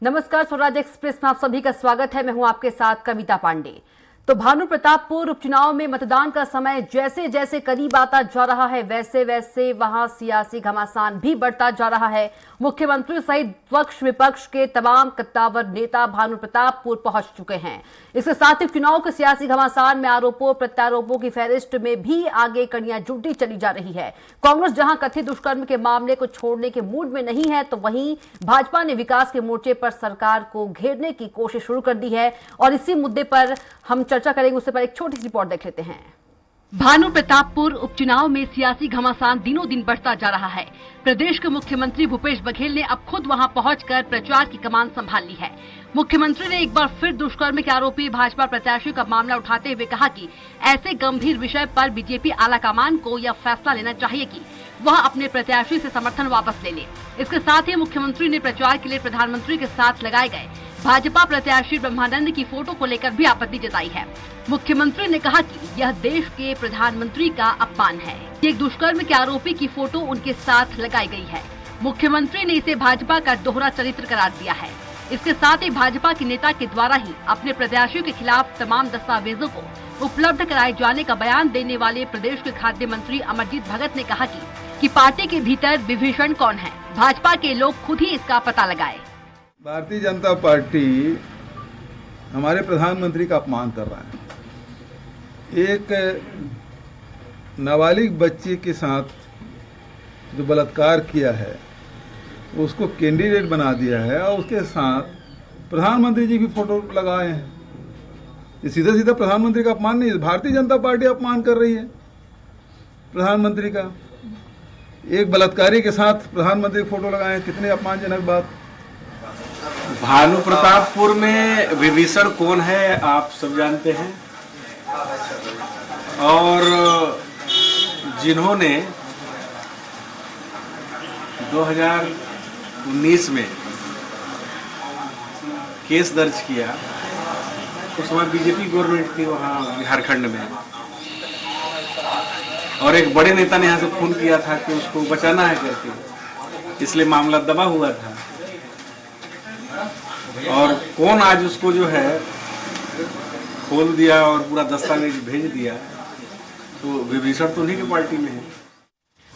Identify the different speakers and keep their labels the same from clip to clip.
Speaker 1: नमस्कार, स्वराज एक्सप्रेस में आप सभी का स्वागत है। मैं हूं आपके साथ कविता पांडे। तो भानु प्रतापपुर उपचुनाव में मतदान का समय जैसे जैसे करीब आता जा रहा है, वैसे वैसे वहां सियासी घमासान भी बढ़ता जा रहा है। मुख्यमंत्री सहित पक्ष विपक्ष के तमाम कद्दावर नेता भानु प्रतापपुर पहुंच चुके हैं। इसके साथ ही चुनाव के सियासी घमासान में आरोपों प्रत्यारोपों की फहरिस्त में भी आगे कड़ियां जुड़ती चली जा रही है। कांग्रेस जहां कथित दुष्कर्म के मामले को छोड़ने के मूड में नहीं है, तो वहीं भाजपा ने विकास के मोर्चे पर सरकार को घेरने की कोशिश शुरू कर दी है। और इसी मुद्दे पर हम चर्चा करेंगे। उससे पहले एक छोटी सी रिपोर्ट देख लेते हैं। भानु प्रतापपुर उपचुनाव में सियासी घमासान दिनों दिन बढ़ता जा रहा है। प्रदेश के मुख्यमंत्री भूपेश बघेल ने अब खुद वहां पहुंचकर प्रचार की कमान संभाल ली है। मुख्यमंत्री ने एक बार फिर दुष्कर्म के आरोपी भाजपा प्रत्याशी का मामला उठाते हुए कहा कि ऐसे गंभीर विषय पर बीजेपी आलाकमान को यह फैसला लेना चाहिए कि वह अपने प्रत्याशी से समर्थन वापस ले ले। इसके साथ ही मुख्यमंत्री ने प्रचार के लिए प्रधानमंत्री के साथ लगाए गए भाजपा प्रत्याशी ब्रह्मानंद की फोटो को लेकर भी आपत्ति जताई है। मुख्यमंत्री ने कहा कि यह देश के प्रधानमंत्री का अपमान है। एक दुष्कर्म के आरोपी की फोटो उनके साथ लगाई गई है। मुख्यमंत्री ने इसे भाजपा का दोहरा चरित्र करार दिया है। इसके साथ ही भाजपा के नेता के द्वारा ही अपने प्रत्याशियों के खिलाफ तमाम दस्तावेजों को उपलब्ध कराए जाने का बयान देने वाले प्रदेश के खाद्य मंत्री अमरजीत भगत ने कहा कि पार्टी के भीतर विभीषण कौन है, भाजपा के लोग खुद ही इसका पता लगाए।
Speaker 2: भारतीय जनता पार्टी हमारे प्रधानमंत्री का अपमान कर रहा है। एक नाबालिग बच्ची के साथ जो बलात्कार किया है उसको कैंडिडेट बना दिया है और उसके साथ प्रधानमंत्री जी भी फोटो लगाए हैं। ये सीधा सीधा प्रधानमंत्री का अपमान नहीं है, भारतीय जनता पार्टी अपमान कर रही है प्रधानमंत्री का। एक बलात्कारी के साथ प्रधानमंत्री फोटो लगाए हैं, कितनी अपमानजनक बात।
Speaker 3: भानु प्रतापपुर में विभीषण कौन है आप सब जानते हैं। और जिन्होंने 2019 में केस दर्ज किया, उस समय बीजेपी गवर्नमेंट थी वहाँ झारखंड में, और एक बड़े नेता ने यहाँ से फोन किया था कि उसको बचाना है करके, इसलिए मामला दबा हुआ था। और कौन आज उसको जो है खोल दिया और पूरा दस्तावेज भेज दिया, तो विभीषण तो उन्हीं की पार्टी में है।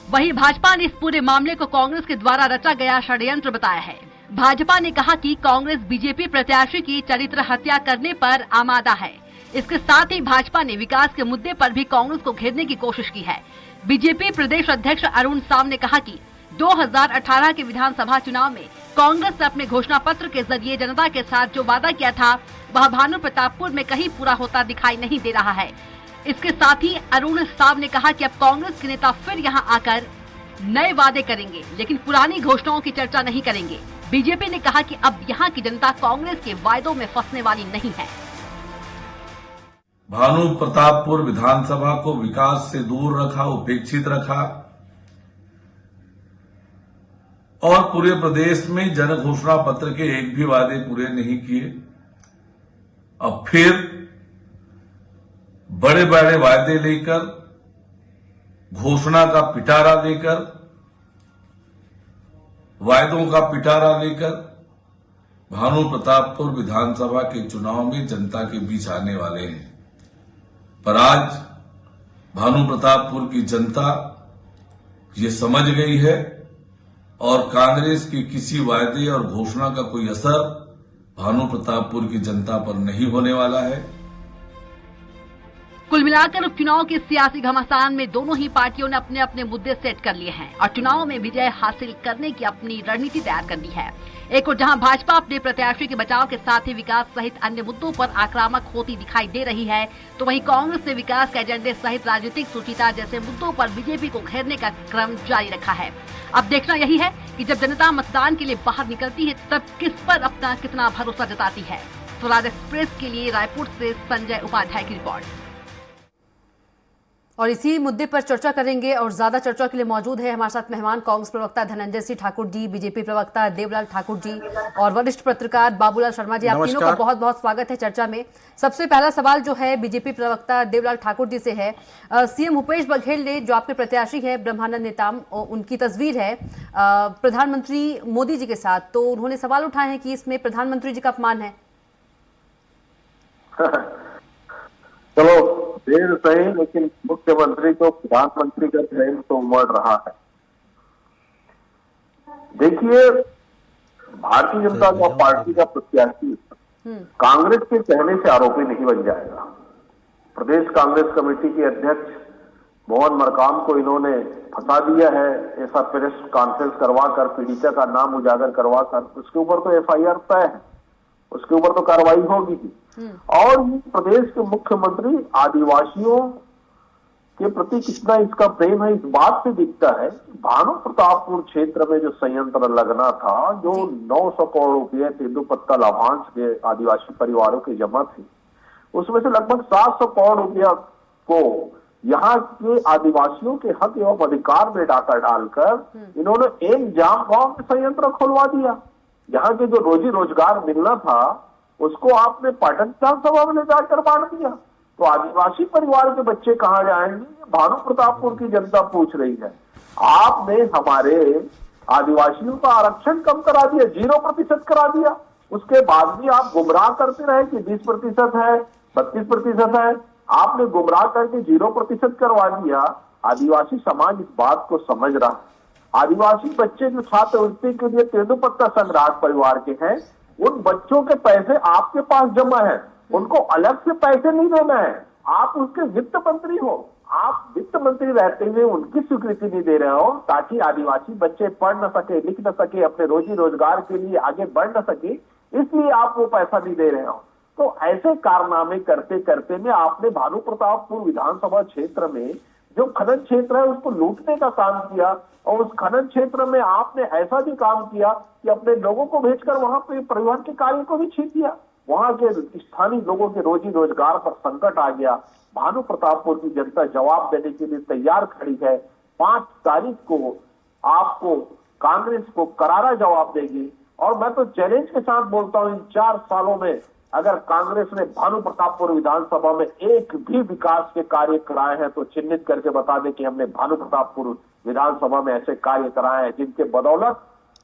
Speaker 1: वहीं भाजपा ने इस पूरे मामले को कांग्रेस के द्वारा रचा गया षड्यंत्र बताया है। भाजपा ने कहा कि कांग्रेस बीजेपी प्रत्याशी की चरित्र हत्या करने पर आमादा है। इसके साथ ही भाजपा ने विकास के मुद्दे पर भी कांग्रेस को घेरने की कोशिश की है। बीजेपी प्रदेश अध्यक्ष अरुण साव ने कहा कि 2018 के विधानसभा चुनाव में कांग्रेस ने अपने घोषणा पत्र के जरिए जनता के साथ जो वादा किया था वह भानु प्रतापपुर में कहीं पूरा होता दिखाई नहीं दे रहा है। इसके साथ ही अरुण साव ने कहा कि अब कांग्रेस के नेता फिर यहां आकर नए वादे करेंगे, लेकिन पुरानी घोषणाओं की चर्चा नहीं करेंगे। बीजेपी ने कहा कि अब यहां की जनता कांग्रेस के वायदों में फंसने वाली नहीं है।
Speaker 4: भानु प्रतापपुर विधानसभा को विकास से दूर रखा, उपेक्षित रखा और पूरे प्रदेश में जन घोषणा पत्र के एक भी वादे पूरे नहीं किए। अब फिर बड़े बड़े वायदे लेकर, घोषणा का पिटारा देकर, वायदों का पिटारा लेकर भानु प्रतापपुर विधानसभा के चुनाव में जनता के बीच आने वाले हैं। पर आज भानु प्रतापपुर की जनता ये समझ गई है और कांग्रेस के किसी वायदे और घोषणा का कोई असर भानु प्रतापपुर की जनता पर नहीं होने वाला है।
Speaker 1: कुल मिलाकर उपचुनाव के सियासी घमासान में दोनों ही पार्टियों ने अपने अपने मुद्दे सेट कर लिए हैं और चुनाव में विजय हासिल करने की अपनी रणनीति तैयार कर ली है। एक और जहां भाजपा अपने प्रत्याशी के बचाव के साथ ही विकास सहित अन्य मुद्दों पर आक्रामक होती दिखाई दे रही है, तो वहीं कांग्रेस ने विकास के एजेंडे सहित राजनीतिक सुचिता जैसे मुद्दों पर बीजेपी को घेरने का क्रम जारी रखा है। अब देखना यही है कि जब जनता मतदान के लिए बाहर निकलती है तब किस पर अपना कितना भरोसा जताती है। स्वराज एक्सप्रेस के लिए रायपुर से संजय उपाध्याय की रिपोर्ट। और इसी मुद्दे पर चर्चा करेंगे और ज्यादा चर्चा के लिए मौजूद है हमारे साथ मेहमान कांग्रेस प्रवक्ता धनंजय सिंह ठाकुर जी, बीजेपी प्रवक्ता देवलाल ठाकुर जी और वरिष्ठ पत्रकार बाबूलाल शर्मा जी। आप तीनों का बहुत बहुत स्वागत है चर्चा में। सबसे पहला सवाल जो है बीजेपी प्रवक्ता देवलाल ठाकुर जी से है। सीएम भूपेश बघेल ने, जो आपके प्रत्याशी है ब्रह्मानंद नेताम, उनकी तस्वीर है प्रधानमंत्री मोदी जी के साथ, तो उन्होंने सवाल उठाए हैं कि इसमें प्रधानमंत्री जी का अपमान है।
Speaker 5: चलो देर सही, लेकिन मुख्यमंत्री को प्रधानमंत्री का ट्रेंड तो उमड़ रहा है। देखिए, भारतीय जनता पार्टी का प्रत्याशी कांग्रेस के कहने से आरोपी नहीं बन जाएगा। प्रदेश कांग्रेस कमेटी के अध्यक्ष मोहन मरकाम को इन्होंने फंसा दिया है, ऐसा प्रेस कॉन्फ्रेंस करवाकर, पीड़िता का नाम उजागर करवाकर। उसके ऊपर तो एफआईआर तय है, उसके ऊपर तो कार्रवाई होगी ही। और प्रदेश के मुख्यमंत्री आदिवासियों के प्रति कितना इसका प्रेम है, इस बात से दिखता है। भानु प्रतापपुर क्षेत्र में जो संयंत्र लगना था, जो 900 करोड़ रुपए तेंदुपत्ता लाभांश के आदिवासी परिवारों के जमा थे, उसमें से लगभग 700 करोड़ रुपया को यहाँ के आदिवासियों के हक एवं अधिकार में डाका डालकर इन्होंने एक जाम गांव में संयंत्र खुलवा दिया। यहाँ के जो रोजी रोजगार मिलना था उसको आपने पाटन विधानसभा में ले जाकर बांट दिया। तो आदिवासी परिवार के बच्चे कहाँ जाएंगे, भानु प्रतापपुर की जनता पूछ रही है। आपने हमारे आदिवासियों का आरक्षण कम करा दिया, 0% करा दिया। उसके बाद भी आप गुमराह करते रहे कि 20% है, 32% है। आपने गुमराह करके 0% करवा दिया। आदिवासी समाज इस बात को समझ रहा है। आदिवासी बच्चे जो छात्रवृत्ति के लिए तेंदुपत्ता संग्राहक परिवार के हैं, उन बच्चों के पैसे आपके पास जमा है, उनको अलग से पैसे नहीं देना है। आप उसके वित्त मंत्री हो, आप वित्त मंत्री रहते हुए उनकी स्वीकृति नहीं दे रहे हो, ताकि आदिवासी बच्चे पढ़ न सके, लिख न सके, अपने रोजी रोजगार के लिए आगे बढ़ न सके, इसलिए आप वो पैसा नहीं दे रहे हो। तो ऐसे कारनामे करते करते में आपने भानु प्रतापपुर विधानसभा क्षेत्र में जो खनन क्षेत्र है उसको लूटने का काम किया। और उस खनन क्षेत्र में आपने ऐसा भी काम किया कि अपने लोगों को भेजकर वहां पे परिवहन के कार्य को भी छीन दिया। वहां के स्थानीय लोगों के रोजी रोजगार पर संकट आ गया। भानु प्रतापपुर की जनता जवाब देने के लिए तैयार खड़ी है। 5 तारीख को आपको कांग्रेस को करारा जवाब देगी। और मैं तो चैलेंज के साथ बोलता हूं, इन 4 सालों में अगर कांग्रेस ने भानु प्रतापपुर विधानसभा में एक भी विकास के कार्य कराए हैं तो चिन्हित करके बता दे कि हमने भानु प्रतापपुर विधानसभा में ऐसे कार्य कराए हैं जिनके बदौलत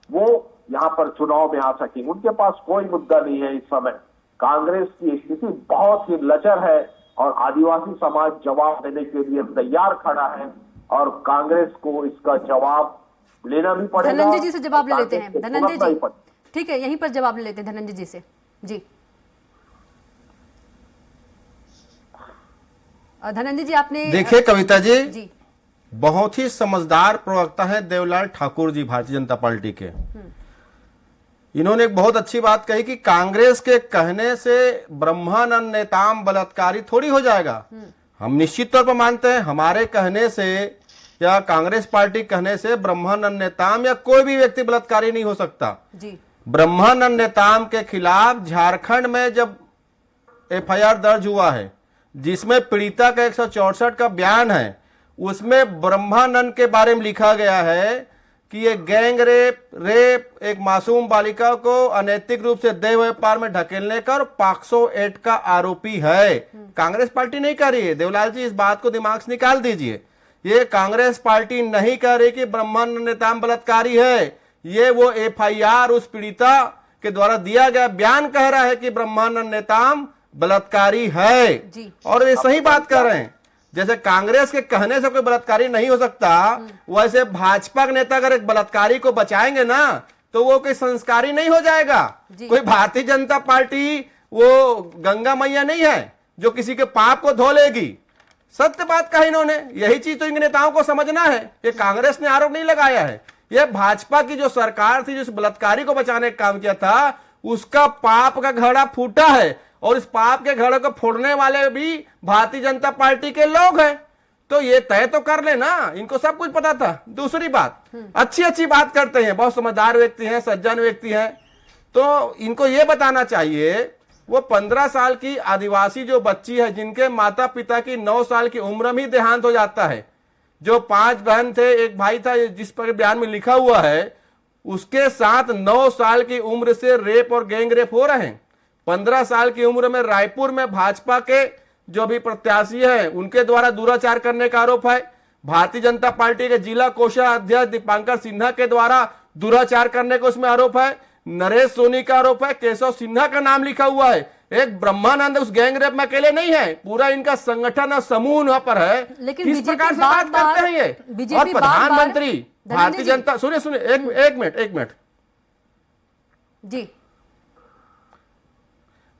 Speaker 5: वो यहाँ पर चुनाव में आ सके। उनके पास कोई मुद्दा नहीं है। इस समय कांग्रेस की स्थिति बहुत ही लचर है और आदिवासी समाज जवाब देने के लिए तैयार खड़ा है और कांग्रेस को इसका जवाब लेना भी पड़ेगा।
Speaker 1: धनंजय जी से जवाब ले लेते हैं। धनंजय जी, ठीक है, यहीं पर जवाब ले लेते हैं धनंजय जी से। जी धनंजय जी, आपने
Speaker 6: देखिए कविता जी, बहुत ही समझदार प्रवक्ता है देवलाल ठाकुर जी भारतीय जनता पार्टी के। इन्होंने एक बहुत अच्छी बात कही कि कांग्रेस के कहने से ब्रह्मानंद नेताम बलात्कारी थोड़ी हो जाएगा। हम निश्चित तौर पर मानते हैं हमारे कहने से या कांग्रेस पार्टी कहने से ब्रह्मानंद नेताम या कोई भी व्यक्ति बलात्कारी नहीं हो सकता
Speaker 1: जी।
Speaker 6: ब्रह्मानंद नेताम के खिलाफ झारखंड में जब एफआईआर दर्ज हुआ है जिसमें पीड़िता का 164 का बयान है, उसमें ब्रह्मानंद के बारे में लिखा गया है कि ये गैंग रेप एक मासूम बालिका को अनैतिक रूप से देह व्यापार में ढकेलने का और पॉक्सो एक्ट का आरोपी है। कांग्रेस पार्टी नहीं कर रही है। देवलाल जी, इस बात को दिमाग से निकाल दीजिए। ये कांग्रेस पार्टी नहीं कह रही कि ब्रह्मानंद नेताम बलात्कारी है। ये वो एफआईआर उस पीड़िता के द्वारा दिया गया बयान कह रहा है कि ब्रह्मानंद नेताम बलात्कारी है
Speaker 1: जी।
Speaker 6: और ये सही बात कर रहे हैं। जैसे कांग्रेस के कहने से कोई बलात्कारी नहीं हो सकता, वैसे भाजपा के नेता अगर एक बलात्कारी को बचाएंगे ना तो वो कोई संस्कारी नहीं हो जाएगा। कोई भारतीय जनता पार्टी वो गंगा मैया नहीं है जो किसी के पाप को धो लेगी। सत्य बात कही इन्होंने। यही चीज तो इन नेताओं को समझना है। ये कांग्रेस ने आरोप नहीं लगाया है, ये भाजपा की जो सरकार थी जो इस बलात्कारी को बचाने का काम किया था उसका पाप का घड़ा फूटा है और इस पाप के घड़े को फोड़ने वाले भी भारतीय जनता पार्टी के लोग हैं। तो ये तय तो कर ले ना, इनको सब कुछ पता था। दूसरी बात, अच्छी बात करते हैं, बहुत समझदार व्यक्ति हैं, सज्जन व्यक्ति हैं, तो इनको ये बताना चाहिए वो 15 साल की आदिवासी जो बच्ची है, जिनके माता पिता की 9 साल की उम्र में ही देहांत हो जाता है, जो 5 बहन थे, एक भाई था, जिस पर बयान में लिखा हुआ है, उसके साथ 9 साल की उम्र से रेप और गैंग रेप हो रहे हैं। 15 साल की उम्र में रायपुर में भाजपा के जो भी प्रत्याशी हैं उनके द्वारा दुराचार करने का आरोप है। भारतीय जनता पार्टी के जिला कोषाध्यक्ष दीपांकर सिन्हा के द्वारा दुराचार करने का उसमें आरोप है। नरेश सोनी का आरोप है, केशव सिन्हा का नाम लिखा हुआ है। एक ब्रह्मानंद उस गैंग रेप में अकेले नहीं है, पूरा इनका संगठन और समूह वहां पर है।
Speaker 1: लेकिन
Speaker 6: किस प्रकार से बात करते हैं ये? और प्रधानमंत्री भारतीय जनता, सुनिए एक मिनट
Speaker 1: जी,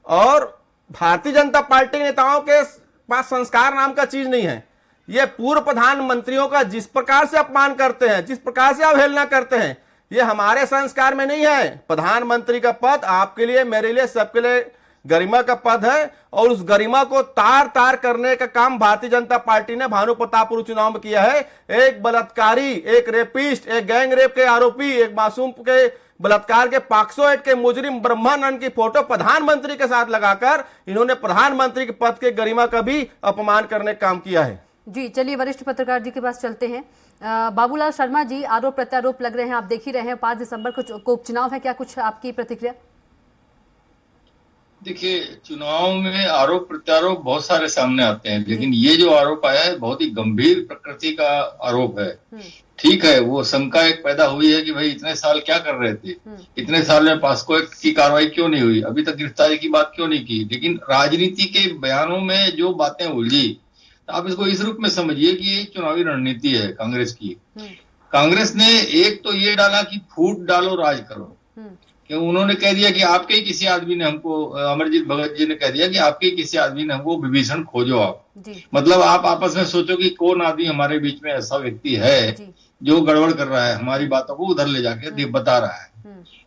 Speaker 6: और भारतीय जनता पार्टी के नेताओं के पास संस्कार नाम का चीज नहीं है। ये पूर्व प्रधानमंत्रियों का जिस प्रकार से अपमान करते हैं, जिस प्रकार से अवहेलना करते हैं, ये हमारे संस्कार में नहीं है। प्रधानमंत्री का पद आपके लिए, मेरे लिए, सबके लिए गरिमा का पद है, और उस गरिमा को तार तार करने का काम भारतीय जनता पार्टी ने भानु प्रतापपुर चुनाव में किया है। एक बलात्कारी, एक रेपिस्ट, एक गैंग रेप के आरोपी, एक मासूम के बलात्कार के पॉक्सो एक्ट के मुजरिम ब्रह्मानंद की फोटो प्रधानमंत्री के साथ लगाकर इन्होंने प्रधानमंत्री के पद के गरिमा का भी अपमान करने का काम किया है।
Speaker 1: जी चलिए वरिष्ठ पत्रकार जी के पास चलते हैं। बाबूलाल शर्मा जी, आरोप प्रत्यारोप लग रहे हैं, आप देख ही रहे हैं, 5 दिसंबर को उपचुनाव है, क्या कुछ आपकी प्रतिक्रिया?
Speaker 7: देखिए, चुनाव में आरोप प्रत्यारोप बहुत सारे सामने आते हैं, लेकिन ये जो आरोप आया है बहुत ही गंभीर प्रकृति का आरोप है। ठीक है, वो शंका एक पैदा हुई है कि भाई इतने साल क्या कर रहे थे, इतने साल में पॉस्को एक्ट की कार्रवाई क्यों नहीं हुई, अभी तक गिरफ्तारी की बात क्यों नहीं की। लेकिन राजनीति के बयानों में जो बातें उलझी, तो आप इसको इस रूप में समझिए कि ये चुनावी रणनीति है कांग्रेस की। कांग्रेस ने एक तो ये डाला कि फूट डालो राज करो, कि उन्होंने कह दिया कि आपके ही किसी आदमी ने हमको, अमरजीत भगत जी ने कह दिया कि आपके ही किसी आदमी ने हमको विभीषण खोजो आप। मतलब आप आपस में सोचो कि कौन आदमी हमारे बीच में ऐसा व्यक्ति है जो गड़बड़ कर रहा है, हमारी बातों को उधर ले जाके बता रहा है।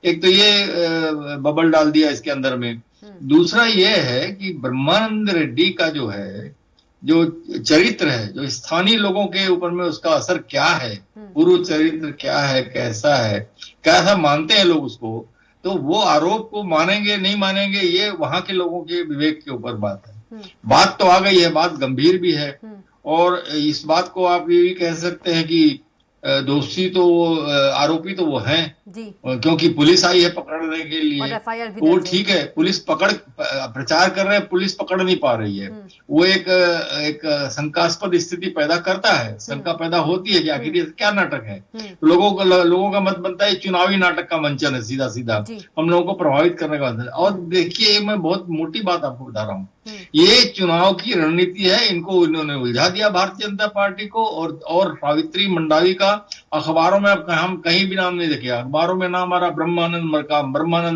Speaker 7: एक तो ये बबल डाल दिया इसके अंदर में। दूसरा ये है कि ब्रह्मानंद रेड्डी का जो है, जो चरित्र है, जो स्थानीय लोगों के ऊपर में उसका असर क्या है, पूर्व चरित्र क्या है, कैसा मानते हैं लोग उसको, तो वो आरोप को मानेंगे नहीं मानेंगे ये वहां के लोगों के विवेक के ऊपर बात है। बात तो आ गई है, बात गंभीर भी है, और इस बात को आप ये भी कह सकते हैं कि दोषी तो आरोपी तो वो हैं, क्योंकि पुलिस आई है पकड़ने के लिए, वो ठीक है, पुलिस प्रचार कर रहे हैं, पुलिस पकड़ नहीं पा रही है। वो एक शंकास्पद स्थिति पैदा करता है, शंका पैदा होती है कि आखिर ये क्या नाटक है। लोगों का मत बनता है चुनावी नाटक का मंचन है, सीधा सीधा हम लोगों को प्रभावित करने का मंचन है। और देखिए, मैं बहुत मोटी बात आपको बता रहा हूँ, ये चुनाव की रणनीति है। इन्होंने उलझा दिया भारतीय जनता पार्टी को, और सावित्री मंडावी का अखबारों में अब हम कहीं भी नाम नहीं देखे। अखबारों में नाम आ रहा ब्रह्मानंद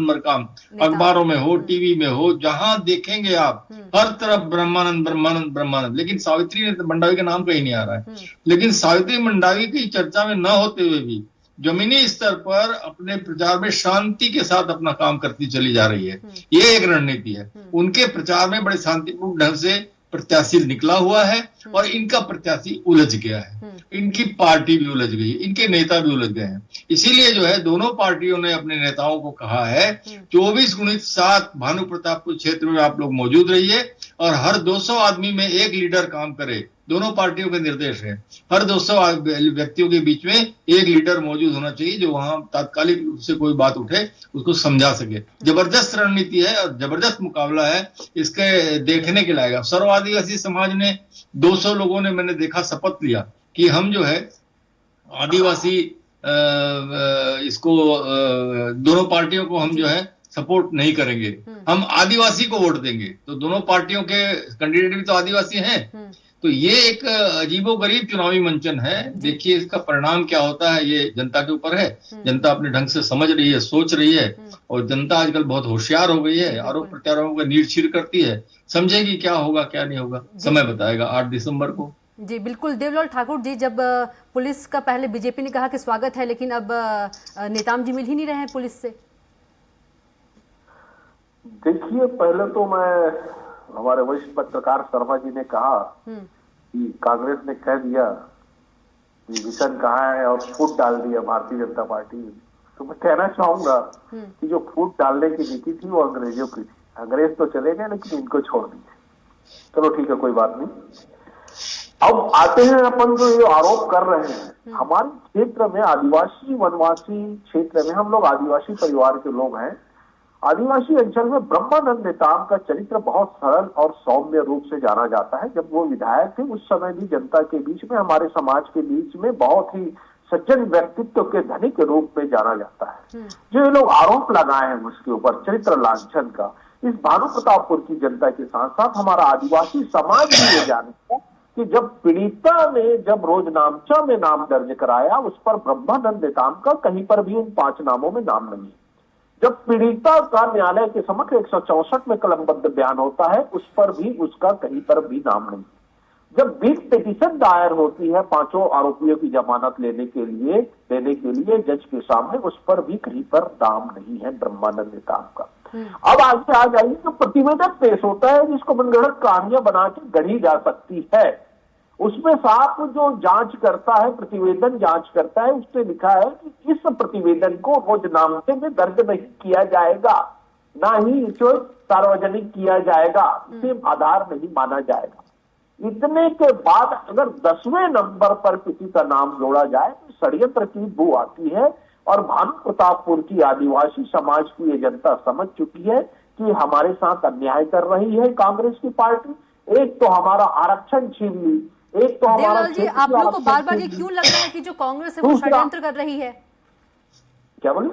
Speaker 7: मरकाम, अखबारों में हो, टीवी में हो, जहां देखेंगे आप हर तरफ ब्रह्मानंद। लेकिन सावित्री मंडावी का नाम कहीं नहीं आ रहा है। लेकिन सावित्री मंडावी की चर्चा में न होते हुए भी जमीनी स्तर पर अपने प्रचार में शांति के साथ अपना काम करती चली जा रही है। ये एक रणनीति है। उनके प्रचार में बड़े शांतिपूर्ण ढंग से प्रत्याशी निकला हुआ है, और इनका प्रत्याशी उलझ गया है, इनकी पार्टी भी उलझ गई है, इनके नेता भी उलझ गए हैं। इसीलिए जो है दोनों पार्टियों ने अपने नेताओं को कहा है 24x7 भानु प्रतापपुर क्षेत्र में आप लोग मौजूद रहिए, और हर 200 आदमी में एक लीडर काम करे। दोनों पार्टियों के निर्देश है, हर 200 व्यक्तियों के बीच में एक लीडर मौजूद होना चाहिए, जो वहां तात्कालिक रूप से कोई बात उठे उसको समझा सके। जबरदस्त रणनीति है और जबरदस्त मुकाबला है, इसके देखने के लायक। सर्व आदिवासी समाज ने 200 लोगों ने, मैंने देखा, शपथ लिया कि हम जो है आदिवासी इसको दोनों पार्टियों को हम जो है सपोर्ट नहीं करेंगे, हम आदिवासी को वोट देंगे। तो दोनों पार्टियों के कैंडिडेट भी तो आदिवासी हैं। तो ये एक अजीबोगरीब चुनावी मंचन है। देखिए इसका परिणाम क्या होता है, ये जनता के ऊपर है। जनता अपने ढंग से समझ रही है, सोच रही है, और जनता आजकल बहुत होशियार हो गई है, आरोप प्रत्यारोपों का नीर छीर करती है, समझेगी क्या होगा क्या नहीं होगा, समय बताएगा 8 दिसंबर को।
Speaker 1: जी बिल्कुल। देवलाल ठाकुर जी, जब पुलिस का पहले बीजेपी ने कहा कि स्वागत है, लेकिन अब नेताम जी मिल ही नहीं रहे हैं पुलिस से।
Speaker 5: देखिए, पहले तो हमारे वरिष्ठ पत्रकार शर्मा जी ने कहा कि कांग्रेस ने कह दिया कि विजन कहाँ है और फूट डाल दिया भारतीय जनता पार्टी। तो मैं कहना चाहूंगा कि जो फूट डालने की नीति थी वो अंग्रेजों की थी। अंग्रेज तो चले गए लेकिन इनको छोड़ दीजिए। चलो ठीक है, कोई बात नहीं। अब आते हैं अपन जो ये आरोप कर रहे हैं, हमारे क्षेत्र में आदिवासी वनवासी क्षेत्र में हम लोग आदिवासी परिवार के लोग हैं। आदिवासी अंचल में ब्रह्मानंद नेताम का चरित्र बहुत सरल और सौम्य रूप से जाना जाता है। जब वो विधायक थे उस समय भी जनता के बीच में, हमारे समाज के बीच में बहुत ही सज्जन व्यक्तित्व के धनी के रूप में जाना जाता है। जो ये लोग आरोप लगाए हैं उसके ऊपर चरित्र लांछन का, इस भानु प्रतापपुर की जनता के साथ साथ हमारा आदिवासी समाज भी ये जानता है कि जब पीड़िता ने जब रोजनामचा में नाम दर्ज कराया उस पर ब्रह्मानंद नेताम का कहीं पर भी उन 5 नामों में नाम नहीं। जब पीड़िता का न्यायालय के समक्ष 164 में कलमबद्ध बयान होता है उस पर भी उसका कहीं पर भी नाम नहीं। जब बीट पिटीशन दायर होती है 5 आरोपियों की जमानत देने के लिए जज के सामने, उस पर भी कहीं पर नाम नहीं है ब्रह्मानंद नेताम का। अब आगे आ जाइए तो प्रतिवेदन पेश होता है जिसको मनगढ़ंत कहानियां बना के गढ़ी जा सकती है। उसमें साफ जो जांच करता है, प्रतिवेदन जांच करता है, उसने लिखा है कि इस प्रतिवेदन को रोजनामचे में दर्ज नहीं किया जाएगा, ना ही इसे सार्वजनिक किया जाएगा, इसे आधार नहीं माना जाएगा। इतने के बाद अगर 10वें नंबर पर किसी का नाम जोड़ा जाए तो षड्यंत्र की बू आती है। और भानु प्रतापपुर की आदिवासी समाज की ये जनता समझ चुकी है कि हमारे साथ अन्याय कर रही है कांग्रेस की पार्टी। एक तो हमारा आरक्षण छीन ली, एक तो हमारा
Speaker 1: देवलाल जी, आप लोग को बार बार ये क्यों लग रहा है कि जो कांग्रेस है वो षड्यंत्र कर रही है?
Speaker 5: क्या बोले?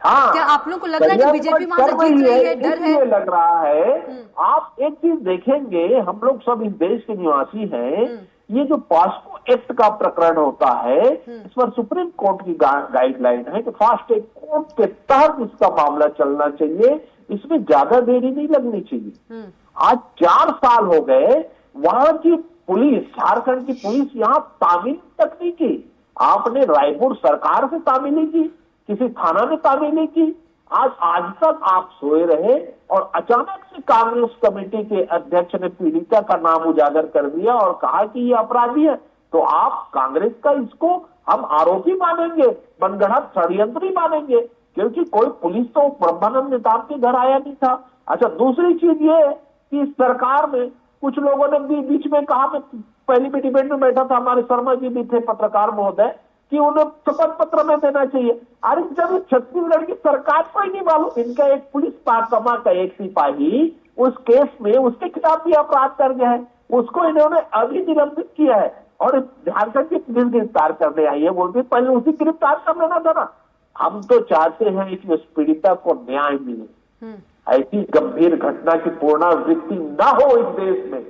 Speaker 5: हाँ,
Speaker 1: क्या आप लोग को लग रहा है कि बीजेपी वहां से जीत रही है, डर है?
Speaker 5: लग रहा है। आप एक चीज देखेंगे, हम लोग सब इस देश के निवासी हैं, ये जो पॉस्को एक्ट का प्रकरण होता है इस पर सुप्रीम कोर्ट की गाइडलाइन है कि फास्ट ट्रैक कोर्ट के तहत इसका मामला चलना चाहिए, इसमें ज्यादा देरी नहीं लगनी चाहिए। आज 4 साल हो गए, वहां की पुलिस, झारखंड की पुलिस यहाँ तामील तक नहीं की। आपने रायपुर सरकार से तामील नहीं की, किसी थाना ने तामील नहीं की। आज तक आप सोए रहे और अचानक से कांग्रेस कमेटी के अध्यक्ष ने पीड़िता का नाम उजागर कर दिया और कहा कि ये अपराधी है। तो आप कांग्रेस का इसको हम आरोपी मानेंगे, मनगढ़ंत षड्यंत्री मानेंगे, क्योंकि कोई पुलिस तो ब्रह्मानंद नेताम के घर आया नहीं था। अच्छा, दूसरी चीज ये है कि सरकार में कुछ लोगों ने भी बीच में कहा, मैं पहली भी डिबेट में बैठा था, हमारे शर्मा जी भी थे पत्रकार महोदय, कि उन्हें शपथ पत्र में देना चाहिए। अरे जब छत्तीसगढ़ की सरकार को ही नहीं मालूम, इनका एक पुलिस महकमा का एक सिपाही उस केस में उसके खिलाफ भी अपराध कर गया है, उसको इन्होंने अभी निलंबित किया है और झारखंड की पुलिस गिरफ्तार करने आई है। बोलते पहले उसी गिरफ्तार कर लेना था ना। हम तो चाहते हैं कि उस पीड़िता को न्याय मिले, ऐसी गंभीर घटना की पुनरावृत्ति न हो इस देश में।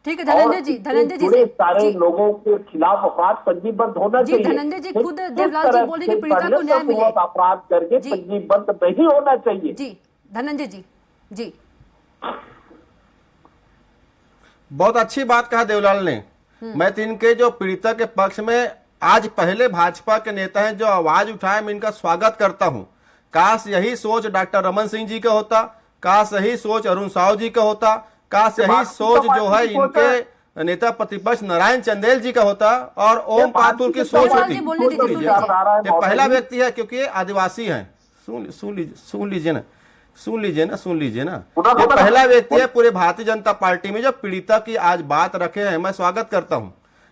Speaker 1: ठीक है धनंजय जी, से
Speaker 5: सारे लोगों के खिलाफ अपराध पंजीबद्ध होना चाहिए।
Speaker 1: धनंजय जी खुद देवलाल जी बोले कि पीड़िता को न्याय मिले,
Speaker 5: अपराध करके पंजीबद्ध नहीं होना चाहिए।
Speaker 1: जी धनंजय जी
Speaker 6: बहुत अच्छी बात कहा देवलाल ने। मैं तो इनके जो पीड़िता के पक्ष में आज पहले भाजपा के नेता हैं जो आवाज उठाए, मैं इनका स्वागत करता हूं। काश यही सोच डॉक्टर रमन सिंह जी का होता, काश यही सोच अरुण साहू जी का होता, काश यही सोच जो है इनके नेता प्रतिपक्ष नारायण चंदेल जी का होता और ओम पातुर की सोच होती। ये पहला व्यक्ति है क्योंकि ये आदिवासी हैं। सुन लीजिए ना। ये पहला व्यक्ति है पूरे भारतीय जनता पार्टी में जो पीड़िता की आज बात रखे हैं। मैं स्वागत करता हूं।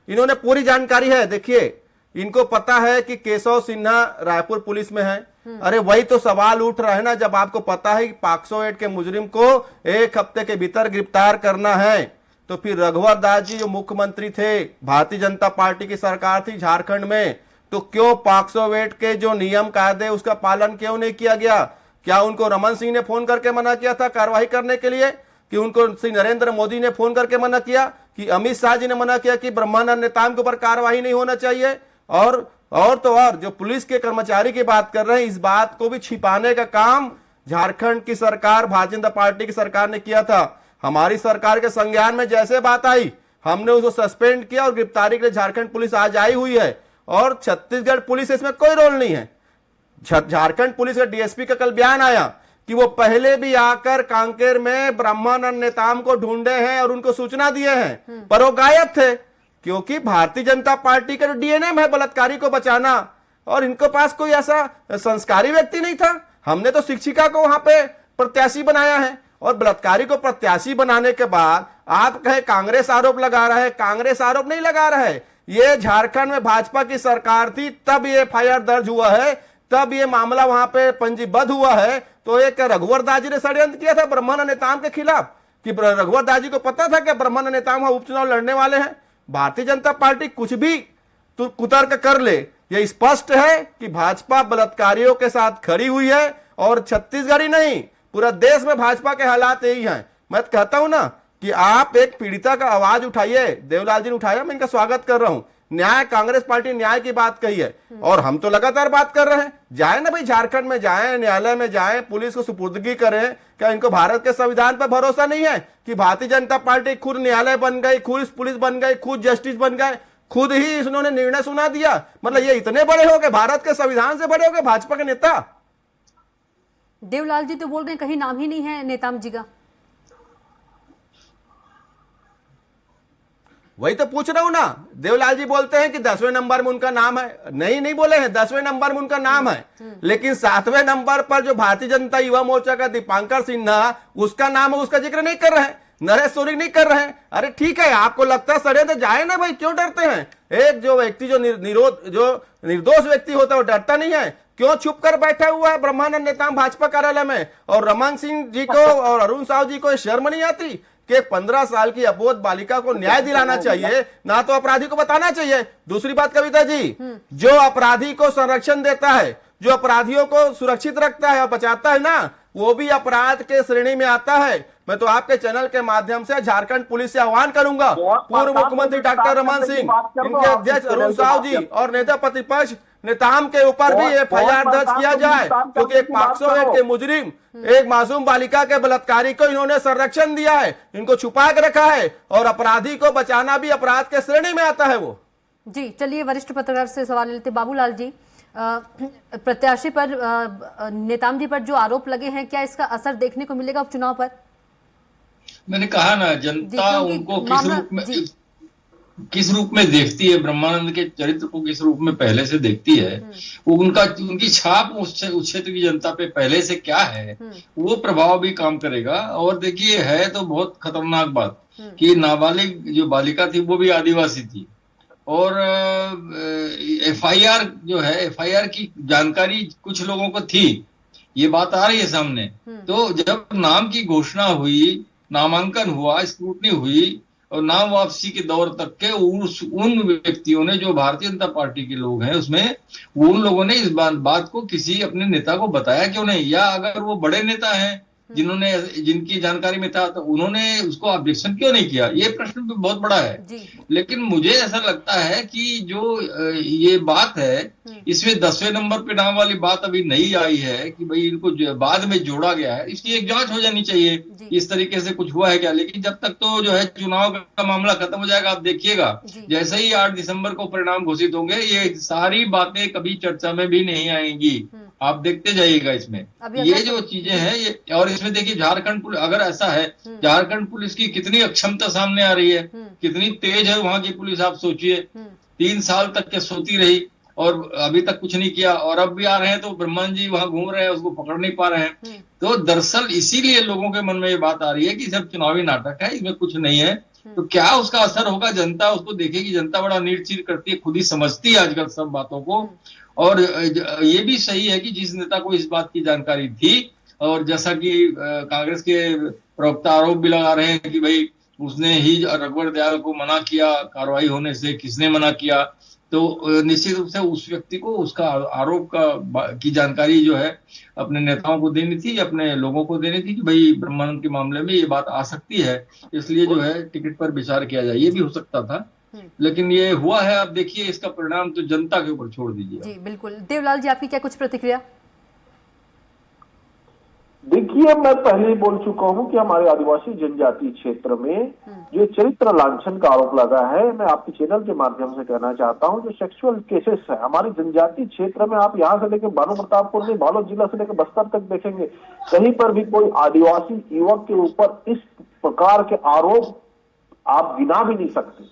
Speaker 6: इन्होंने पूरी जानकारी है। देखिए, इनको पता है कि केशव सिन्हा रायपुर पुलिस में है। अरे वही तो सवाल उठ रहा है ना, जब आपको पता है कि पॉक्सो एक्ट के मुजरिम को 1 हफ्ते के भीतर गिरफ्तार करना है, तो फिर रघुवर दास जी जो मुख्यमंत्री थे, भारतीय जनता पार्टी की सरकार थी झारखंड में, तो क्यों पॉक्सो एक्ट के जो नियम कायदे उसका पालन क्यों नहीं किया गया? क्या उनको रमन सिंह ने फोन करके मना किया था कार्रवाई करने के लिए? कि उनको श्री नरेंद्र मोदी ने फोन करके मना किया? कि अमित शाह जी ने मना किया कि ब्रह्मानंद नेताम के ऊपर कार्रवाई नहीं होना चाहिए? और जो पुलिस के कर्मचारी की बात कर रहे हैं, इस बात को भी छिपाने का काम झारखंड की सरकार, भारतीय जनता पार्टी की सरकार ने किया था। हमारी सरकार के संज्ञान में जैसे बात आई, हमने उसको सस्पेंड किया और गिरफ्तारी के लिए झारखंड पुलिस आज आई हुई है और छत्तीसगढ़ पुलिस इसमें कोई रोल नहीं है। झारखंड पुलिस का डीएसपी का कल बयान आया कि वो पहले भी आकर कांकेर में ब्रह्मानंद नेताम को ढूंढे हैं और उनको सूचना दिए हैं, पर वो गायब थे क्योंकि भारतीय जनता पार्टी का जो डीएनएम है बलात्कारी को बचाना, और इनके पास कोई ऐसा संस्कारी व्यक्ति नहीं था। हमने तो शिक्षिका को वहां पे प्रत्याशी बनाया है। और बलात्कारी को प्रत्याशी बनाने के बाद आप कहे कांग्रेस आरोप लगा रहा है, कांग्रेस आरोप नहीं लगा रहा है। ये झारखंड में भाजपा की सरकार थी तब ये एफआईआर दर्ज हुआ है, तब ये मामला वहां पे पंजीबद्ध हुआ है। तो एक रघुवर दास जी ने षड्यंत्र किया था ब्रह्मानंद नेताम के खिलाफ कि रघुवर दास जी को पता था कि ब्रह्मानंद नेताम वहां उपचुनाव लड़ने वाले हैं। भारतीय जनता पार्टी कुछ भी तो कुतर्क कर ले, यह स्पष्ट है कि भाजपा बलात्कारियों के साथ खड़ी हुई है। और छत्तीसगढ़ ही नहीं, पूरा देश में भाजपा के हालात यही हैं। मैं कहता हूं ना कि आप एक पीड़िता का आवाज उठाइए, देवलाल जी ने उठाया, मैं इनका स्वागत कर रहा हूं। न्याय, कांग्रेस पार्टी न्याय की बात कही है और हम तो लगातार बात कर रहे हैं। जाए ना भाई, झारखंड में जाए, न्यायालय में जाए, पुलिस को सुपुर्दगी करें। क्या इनको भारत के संविधान पर भरोसा नहीं है कि भारतीय जनता पार्टी खुद न्यायालय बन गई, खुद पुलिस बन गई, खुद जस्टिस बन गए, खुद ही इन्होंने निर्णय सुना दिया। मतलब ये इतने बड़े हो गए, भारत के संविधान से बड़े हो गए भाजपा के नेता।
Speaker 1: देवलाल जी तो बोल रहे हैं कहीं नाम ही नहीं है नेताम जी का।
Speaker 6: वही तो पूछ रहा हूं ना, देवलाल जी बोलते हैं कि 10वें नंबर में उनका नाम है। नहीं बोले हैं, 10वें नंबर में उनका नाम है, लेकिन 7वें नंबर पर जो भारतीय जनता युवा मोर्चा का दीपांकर सिन्हा, उसका नाम है, उसका जिक्र नहीं कर रहे हैं, नरेश सोनी नहीं कर रहे हैं। अरे ठीक है, आपको लगता है षड्यंत्र, जाए ना भाई, क्यों डरते हैं? एक जो व्यक्ति जो निर्दोष व्यक्ति होता है वो डरता नहीं है, क्यों छुप कर बैठा हुआ है ब्रह्मानंद नेताम भाजपा कार्यालय में? और रमन सिंह जी को और अरुण साहू जी को शर्म नहीं आती कि 15 साल की अबोध बालिका को न्याय दिलाना चाहिए, ना तो अपराधी को बताना चाहिए। दूसरी बात कविता जी, जो अपराधी को संरक्षण देता है, जो अपराधियों को सुरक्षित रखता है और बचाता है ना, वो भी अपराध के श्रेणी में आता है। मैं तो आपके चैनल के माध्यम से झारखंड पुलिस से आह्वान करूंगा, पूर्व मुख्यमंत्री डॉक्टर रमन सिंह, इनके अध्यक्ष अरुण साहू जी और नेता प्रतिपक्ष नेताम के ऊपर भी एफआईआर दर्ज किया जाए, क्योंकि एक 501 के मुजरिम, एक मासूम बालिका के बलात्कारी को इन्होंने संरक्षण दिया है, इनको छुपा के रखा है, और अपराधी को बचाना भी अपराध के श्रेणी में आता है वो।
Speaker 1: जी चलिए, वरिष्ठ पत्रकार से सवाल लेते। बाबूलाल जी, प्रत्याशी पर नेताम जी पर जो आरोप लगे हैं, क्या इसका असर देखने को मिलेगा उपचुनाव पर?
Speaker 7: मैंने कहा ना, जनता उनको किस रूप में देखती है, ब्रह्मानंद के चरित्र को किस रूप में पहले से देखती है, वो उनकी छाप उस क्षेत्र की जनता पे पहले से क्या है, वो प्रभाव भी काम करेगा। और देखिए, है तो बहुत खतरनाक बात कि नाबालिग जो बालिका थी वो भी आदिवासी थी, और एफआईआर जो है, एफआईआर की जानकारी कुछ लोगों को थी, ये बात आ रही है सामने। तो जब नाम की घोषणा हुई, नामांकन हुआ, स्क्रूटनी हुई और नाम वापसी के दौर तक के उन व्यक्तियों ने, जो भारतीय जनता पार्टी के लोग हैं उसमें, उन लोगों ने इस बात को किसी अपने नेता को बताया क्यों नहीं? या अगर वो बड़े नेता हैं जिनकी जानकारी में था, तो उन्होंने उसको ऑब्जेक्शन क्यों नहीं किया? ये प्रश्न भी बहुत बड़ा है। लेकिन मुझे ऐसा लगता है कि जो ये बात है, इसमें 10वें नंबर पे नाम वाली बात अभी नहीं आई है कि भाई इनको बाद में जोड़ा गया है, इसकी एक जांच हो जानी चाहिए, इस तरीके से कुछ हुआ है क्या। लेकिन जब तक तो जो है चुनाव का मामला खत्म हो जाएगा, आप देखिएगा जैसे ही 8 दिसंबर को परिणाम घोषित होंगे, ये सारी बातें कभी चर्चा में भी नहीं आएंगी। आप देखते जाइएगा इसमें ये जो चीजें हैं ये। और इसमें देखिए, झारखंड पुलिस, अगर ऐसा है, झारखंड पुलिस की कितनी अक्षमता सामने आ रही है, कितनी तेज है वहां की पुलिस, आप सोचिए। 3 साल तक के सोती रही और अभी तक कुछ नहीं किया, और अब भी आ रहे हैं तो ब्रह्मन जी वहां घूम रहे हैं, उसको पकड़ नहीं पा रहे हैं। तो दरअसल इसीलिए लोगों के मन में ये बात आ रही है कि सब चुनावी नाटक है, इसमें कुछ नहीं है। तो क्या उसका असर होगा, जनता उसको देखेगी। जनता बड़ा नीट चीर करती है, खुद ही समझती है आजकल सब बातों को। और ये भी सही है कि जिस नेता को इस बात की जानकारी थी, और जैसा कि कांग्रेस के प्रवक्ता आरोप भी लगा रहे हैं कि भाई उसने ही रघुवर दयाल को मना किया कार्रवाई होने से, किसने मना किया, तो निश्चित रूप से उस व्यक्ति को उसका आरोप की जानकारी जो है अपने नेताओं को देनी थी, अपने लोगों को देनी थी कि भाई ब्रह्मानंद के मामले में ये बात आ सकती है, इसलिए जो है टिकट पर विचार किया जाए। ये भी हो सकता था, लेकिन ये हुआ है। अब देखिए इसका परिणाम तो जनता के ऊपर छोड़ दीजिए।
Speaker 1: जी बिल्कुल। देवलाल जी, आपकी क्या कुछ प्रतिक्रिया?
Speaker 5: देखिए, मैं पहले ही बोल चुका हूं कि हमारे आदिवासी जनजाति क्षेत्र में जो चरित्र लांछन का आरोप लगा है, मैं आपके चैनल के माध्यम से कहना चाहता हूं, जो सेक्सुअल केसेस है हमारे जनजाति क्षेत्र में, आप यहां से लेकर भानु प्रतापपुर में, बालोद जिला से लेकर बस्तर तक देखेंगे, कहीं पर भी कोई आदिवासी युवक के ऊपर इस प्रकार के आरोप आप गिना भी नहीं सकते।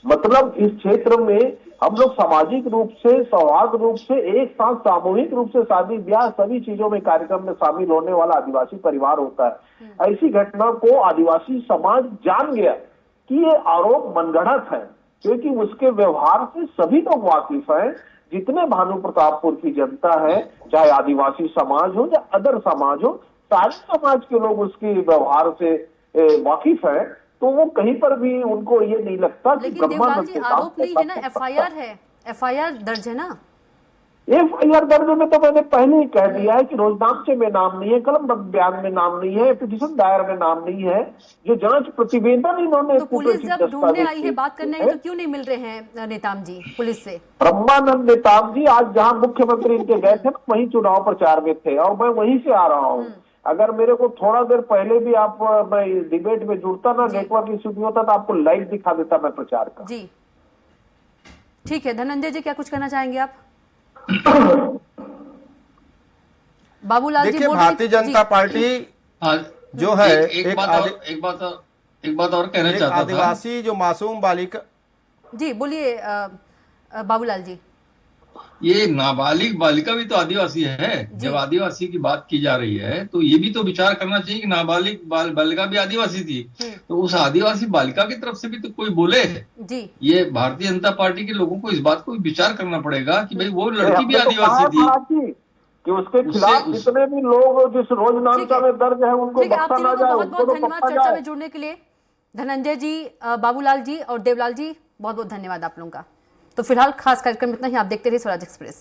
Speaker 5: मतलब इस क्षेत्र में हम लोग सामाजिक रूप से, सौहार्द रूप से, एक साथ सामूहिक रूप से शादी ब्याह सभी चीजों में कार्यक्रम में शामिल होने वाला आदिवासी परिवार होता है। ऐसी घटना को आदिवासी समाज जान गया कि ये आरोप मनगढ़ंत है, क्योंकि उसके व्यवहार से सभी लोग वाकिफ हैं। जितने भानु प्रतापपुर की जनता है, चाहे आदिवासी समाज हो या अदर समाज हो, सारे समाज के लोग उसके व्यवहार से वाकिफ है। तो वो कहीं पर भी उनको ये नहीं लगता कि
Speaker 1: लेकिन देवलाल जी आरोप नहीं है ना, एफआईआर है, एफआईआर दर्ज है ना।
Speaker 5: एफआईआर दर्ज में तो मैंने पहले ही कह दिया है कि रोजनामचे में नाम नहीं है, कलमबद्ध बयान में नाम नहीं है, पिटीशन दायर में नाम नहीं है। जो जांच प्रतिवेदन इन्होंने
Speaker 1: तो पुलिस जब ढूंढने आई है, बात करने आई, तो क्यों नहीं मिल रहे हैं नेताम जी पुलिस से?
Speaker 5: ब्रह्मानंद नेताम जी आज जहां मुख्यमंत्री इनके गए थे ना, वहीं चुनाव प्रचार में थे और मैं वहीं से आ रहा हूँ। अगर मेरे को थोड़ा देर पहले भी आप मैं डिबेट में जुड़ता ना, नेटवर्क इशू नहीं होता, तो आपको लाइव दिखा देता मैं प्रचार का।
Speaker 1: जी ठीक है। धनंजय जी क्या कुछ कहना चाहेंगे आप? बाबूलाल जी
Speaker 6: देखिए,
Speaker 1: बोल
Speaker 6: भारतीय जनता पार्टी
Speaker 7: हाँ,
Speaker 6: जो है
Speaker 7: एक बात और कहना चाहता था।
Speaker 6: आदिवासी जो मासूम बालिका।
Speaker 1: जी बोलिए बाबूलाल जी।
Speaker 7: ये नाबालिग बालिका भी तो आदिवासी है। जब आदिवासी की बात की जा रही है तो ये भी तो विचार करना चाहिए कि नाबालिग बालिका भी आदिवासी थी, तो उस आदिवासी बालिका की तरफ से भी तो कोई बोले।
Speaker 1: जी
Speaker 7: ये भारतीय जनता पार्टी के लोगों को इस बात को विचार करना पड़ेगा कि भाई वो लड़की भी आदिवासी थी
Speaker 5: कि उसके खिलाफ जितने भी लोग जिस रोज नामचा में दर्ज है उनको बख्शा ना जाए।
Speaker 1: बहुत बहुत धन्यवाद चर्चा में जुड़ने के लिए। धनंजय जी, बाबूलाल जी और देवलाल जी, बहुत बहुत धन्यवाद आप लोगों का। तो फिलहाल खास कार्यक्रम इतना ही। आप देखते रहिए स्वराज एक्सप्रेस।